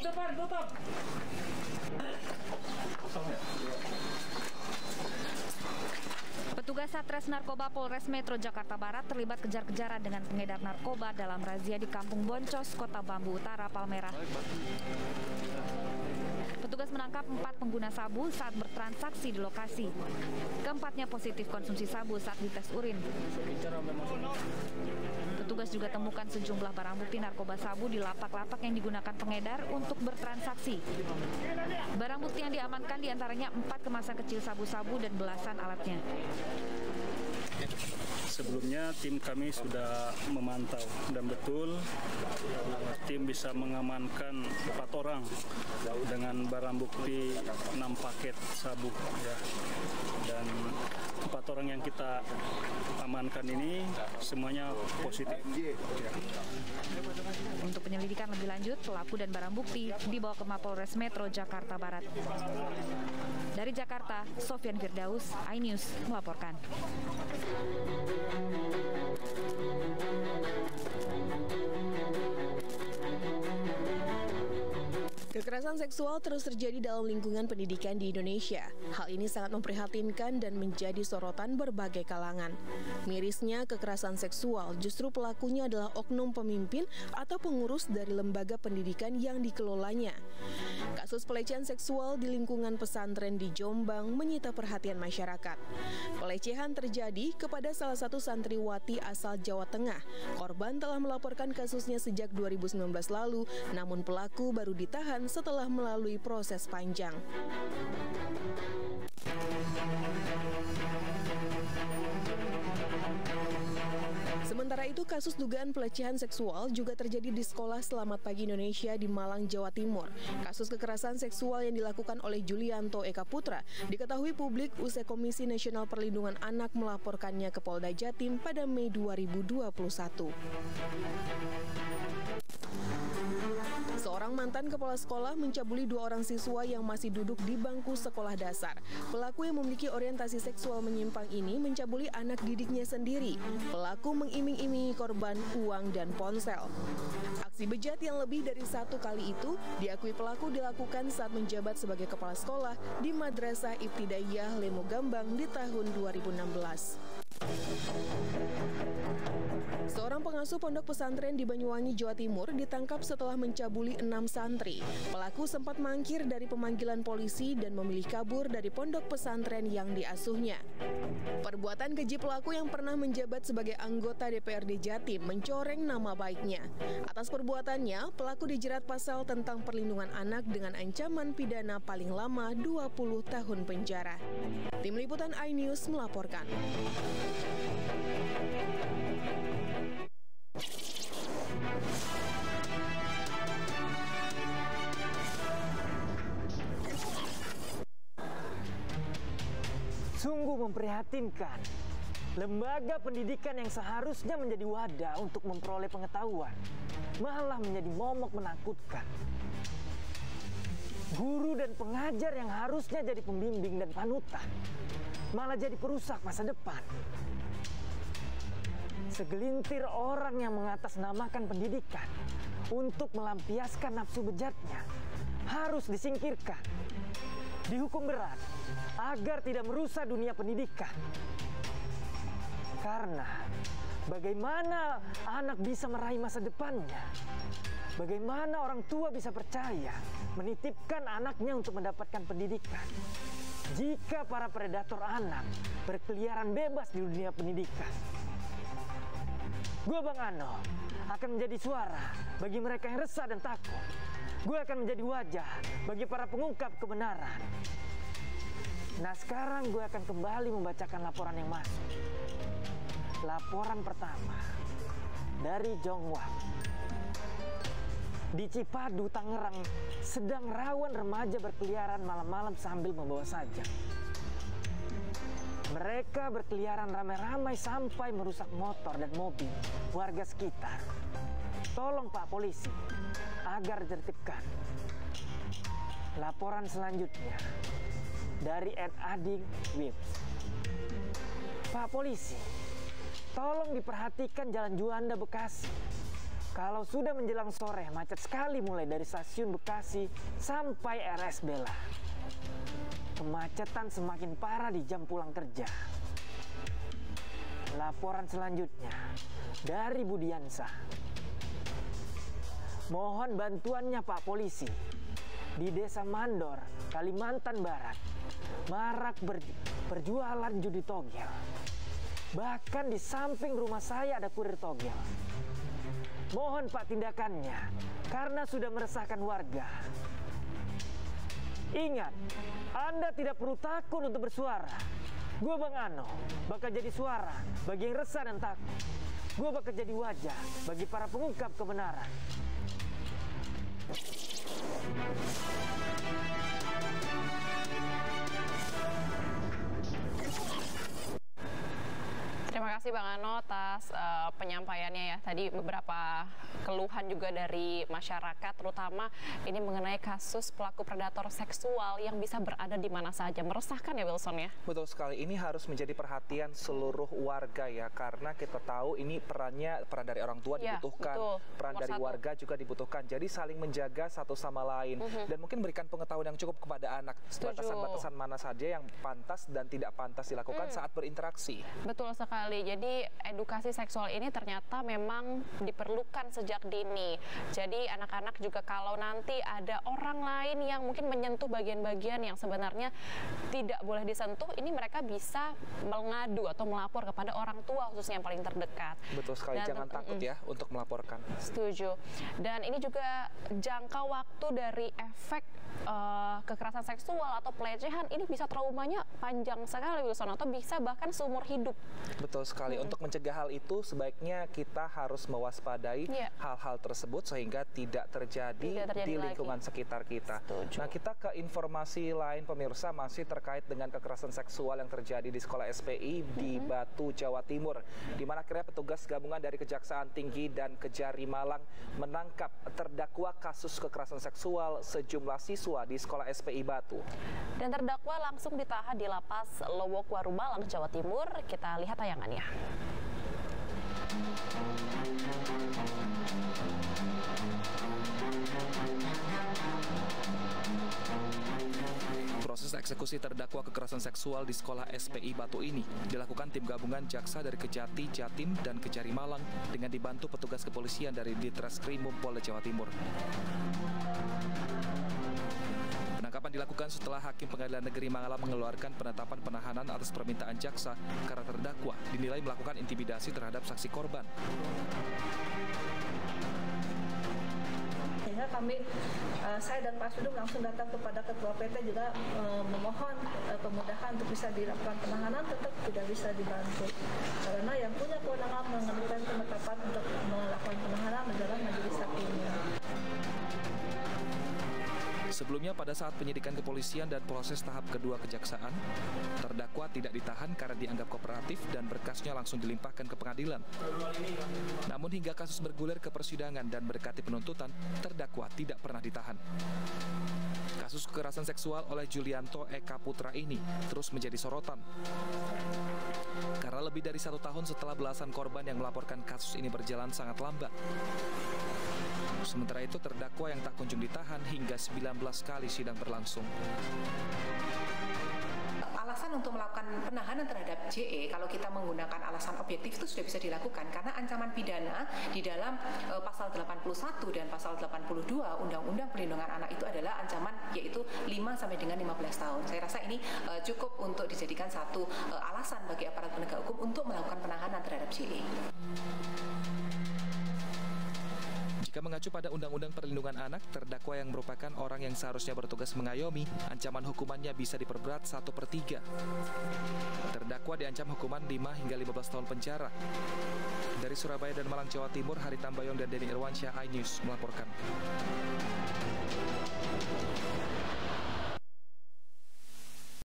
depan, tutup. Petugas Satres Narkoba Polres Metro Jakarta Barat terlibat kejar-kejaran dengan pengedar narkoba dalam razia di Kampung Boncos, Kota Bambu Utara, Palmerah. Petugas menangkap 4 pengguna sabu saat bertransaksi di lokasi. Keempatnya positif konsumsi sabu saat dites urin. Petugas juga temukan sejumlah barang bukti narkoba sabu di lapak-lapak yang digunakan pengedar untuk bertransaksi. Barang bukti yang diamankan diantaranya 4 kemasan kecil sabu-sabu dan belasan alatnya. Sebelumnya tim kami sudah memantau dan betul tim bisa mengamankan 4 orang dengan barang bukti 6 paket sabu ya. Dan 4 orang yang kita amankan ini semuanya positif. Untuk penyelidikan lebih lanjut, pelaku dan barang bukti dibawa ke Mapolres Metro Jakarta Barat. Dari Jakarta, Sofyan Firdaus, iNews melaporkan. Kekerasan seksual terus terjadi dalam lingkungan pendidikan di Indonesia. Hal ini sangat memprihatinkan dan menjadi sorotan berbagai kalangan. Mirisnya, kekerasan seksual justru pelakunya adalah oknum pemimpin atau pengurus dari lembaga pendidikan yang dikelolanya. Kasus pelecehan seksual di lingkungan pesantren di Jombang menyita perhatian masyarakat. Pelecehan terjadi kepada salah satu santriwati asal Jawa Tengah. Korban telah melaporkan kasusnya sejak 2019 lalu, namun pelaku baru ditahan setelah melalui proses panjang. Sementara itu, kasus dugaan pelecehan seksual juga terjadi di Sekolah Selamat Pagi Indonesia di Malang, Jawa Timur. Kasus kekerasan seksual yang dilakukan oleh Julianto Eka Putra diketahui publik usai Komisi Nasional Perlindungan Anak melaporkannya ke Polda Jatim pada Mei 2021. Seorang mantan kepala sekolah mencabuli 2 orang siswa yang masih duduk di bangku sekolah dasar. Pelaku yang memiliki orientasi seksual menyimpang ini mencabuli anak didiknya sendiri. Pelaku mengiming-imingi korban uang dan ponsel. Aksi bejat yang lebih dari 1 kali itu diakui pelaku dilakukan saat menjabat sebagai kepala sekolah di Madrasah Ibtidaiyah Lemo Gambang di tahun 2016. Seorang pengasuh pondok pesantren di Banyuwangi, Jawa Timur ditangkap setelah mencabuli 6 santri. Pelaku sempat mangkir dari pemanggilan polisi dan memilih kabur dari pondok pesantren yang diasuhnya. Perbuatan keji pelaku yang pernah menjabat sebagai anggota DPRD Jatim mencoreng nama baiknya. Atas perbuatannya, pelaku dijerat pasal tentang perlindungan anak dengan ancaman pidana paling lama 20 tahun penjara. Tim Liputan iNews melaporkan. Sungguh memprihatinkan. Lembaga pendidikan yang seharusnya menjadi wadah untuk memperoleh pengetahuan malah menjadi momok menakutkan. Guru dan pengajar yang harusnya jadi pembimbing dan panutan malah jadi perusak masa depan. Segelintir orang yang mengatasnamakan pendidikan untuk melampiaskan nafsu bejatnya harus disingkirkan, dihukum berat agar tidak merusak dunia pendidikan. Karena bagaimana anak bisa meraih masa depannya? Bagaimana orang tua bisa percaya menitipkan anaknya untuk mendapatkan pendidikan jika para predator anak berkeliaran bebas di dunia pendidikan? Gue Bang Ano akan menjadi suara bagi mereka yang resah dan takut. Gue akan menjadi wajah bagi para pengungkap kebenaran. Nah, sekarang gue akan kembali membacakan laporan yang masuk. Laporan pertama dari Jonghwa. Di Cipadu, Tangerang, sedang rawan remaja berkeliaran malam-malam sambil membawa sajak. Mereka berkeliaran ramai-ramai sampai merusak motor dan mobil warga sekitar. Tolong Pak Polisi, agar ditertibkan. Laporan selanjutnya dari @ading Wips. Pak Polisi, tolong diperhatikan Jalan Juanda Bekasi. Kalau sudah menjelang sore, macet sekali mulai dari stasiun Bekasi sampai RS Bella. Kemacetan semakin parah di jam pulang kerja. Laporan selanjutnya dari Budiansa. Mohon bantuannya Pak Polisi. Di Desa Mandor, Kalimantan Barat, marak berjualan judi togel. Bahkan di samping rumah saya ada kurir togel. Mohon Pak tindakannya, karena sudah meresahkan warga. Ingat, Anda tidak perlu takut untuk bersuara. Gue Bang Ano, bakal jadi suara bagi yang resah dan takut. Gue bakal jadi wajah bagi para pengungkap kebenaran. Terima kasih Bang Ano atas penyampaiannya ya. Tadi beberapa keluhan juga dari masyarakat, terutama ini mengenai kasus pelaku predator seksual yang bisa berada di mana saja. Meresahkan ya Wilson ya? Betul sekali, ini harus menjadi perhatian seluruh warga ya, karena kita tahu ini peran dari orang tua dibutuhkan, betul. Peran dari warga juga dibutuhkan. Jadi saling menjaga satu sama lain dan mungkin berikan pengetahuan yang cukup kepada anak. Batasan-batasan mana saja yang pantas dan tidak pantas dilakukan saat berinteraksi. Betul sekali. Jadi edukasi seksual ini ternyata memang diperlukan sejak dini. Jadi anak-anak juga kalau nanti ada orang lain yang mungkin menyentuh bagian-bagian yang sebenarnya tidak boleh disentuh, ini mereka bisa mengadu atau melapor kepada orang tua khususnya yang paling terdekat. Betul sekali, dan jangan takut ya untuk melaporkan. Setuju. Dan ini juga jangka waktu dari efek kekerasan seksual atau pelecehan ini bisa traumanya panjang sekali Wilson, atau bisa bahkan seumur hidup. Betul sekali. Untuk mencegah hal itu sebaiknya kita harus mewaspadai hal-hal tersebut sehingga tidak terjadi di lingkungan sekitar kita. Setuju. Nah, kita ke informasi lain pemirsa, masih terkait dengan kekerasan seksual yang terjadi di sekolah SPI di Batu, Jawa Timur, di mana akhirnya petugas gabungan dari Kejaksaan Tinggi dan Kejari Malang menangkap terdakwa kasus kekerasan seksual sejumlah siswa di sekolah SPI Batu. Dan terdakwa langsung ditahan di Lapas Lowokwaru, Malang, Jawa Timur. Kita lihat tayangannya. Proses eksekusi terdakwa kekerasan seksual di sekolah SPI Batu ini dilakukan tim gabungan jaksa dari Kejati, Jatim, dan Kejari Malang dengan dibantu petugas kepolisian dari Ditreskrimum Polda Jawa Timur. Penangkapan dilakukan setelah Hakim Pengadilan Negeri Mangala mengeluarkan penetapan penahanan atas permintaan jaksa karena terdakwa dinilai melakukan intimidasi terhadap saksi korban. Sehingga kami, saya dan Pak Sudung langsung datang kepada Ketua PT juga memohon kemudahan untuk bisa dilakukan penahanan, tetap tidak bisa dibantu. Karena yang punya kewenangan menentukan penetapan untuk melakukan penahanan adalah Majelis Hakimnya. Sebelumnya pada saat penyidikan kepolisian dan proses tahap kedua kejaksaan, terdakwa tidak ditahan karena dianggap kooperatif dan berkasnya langsung dilimpahkan ke pengadilan. Namun hingga kasus bergulir ke persidangan dan mendekati penuntutan, terdakwa tidak pernah ditahan. Kasus kekerasan seksual oleh Julianto Eka Putra ini terus menjadi sorotan. Karena lebih dari 1 tahun setelah belasan korban yang melaporkan kasus ini berjalan sangat lambat. Sementara itu terdakwa yang tak kunjung ditahan hingga 19 kali sidang berlangsung. Alasan untuk melakukan penahanan terhadap JE kalau kita menggunakan alasan objektif itu sudah bisa dilakukan karena ancaman pidana di dalam pasal 81 dan pasal 82 Undang-Undang Perlindungan Anak itu adalah ancaman yaitu 5 sampai dengan 15 tahun. Saya rasa ini cukup untuk dijadikan satu alasan bagi aparat penegak hukum untuk melakukan penahanan terhadap JE. Jika mengacu pada Undang-Undang Perlindungan Anak, terdakwa yang merupakan orang yang seharusnya bertugas mengayomi, ancaman hukumannya bisa diperberat 1/3. Terdakwa diancam hukuman 5 hingga 15 tahun penjara. Dari Surabaya dan Malang, Jawa Timur, Hari Tambayong dan Denny Irwansyah, iNews melaporkan.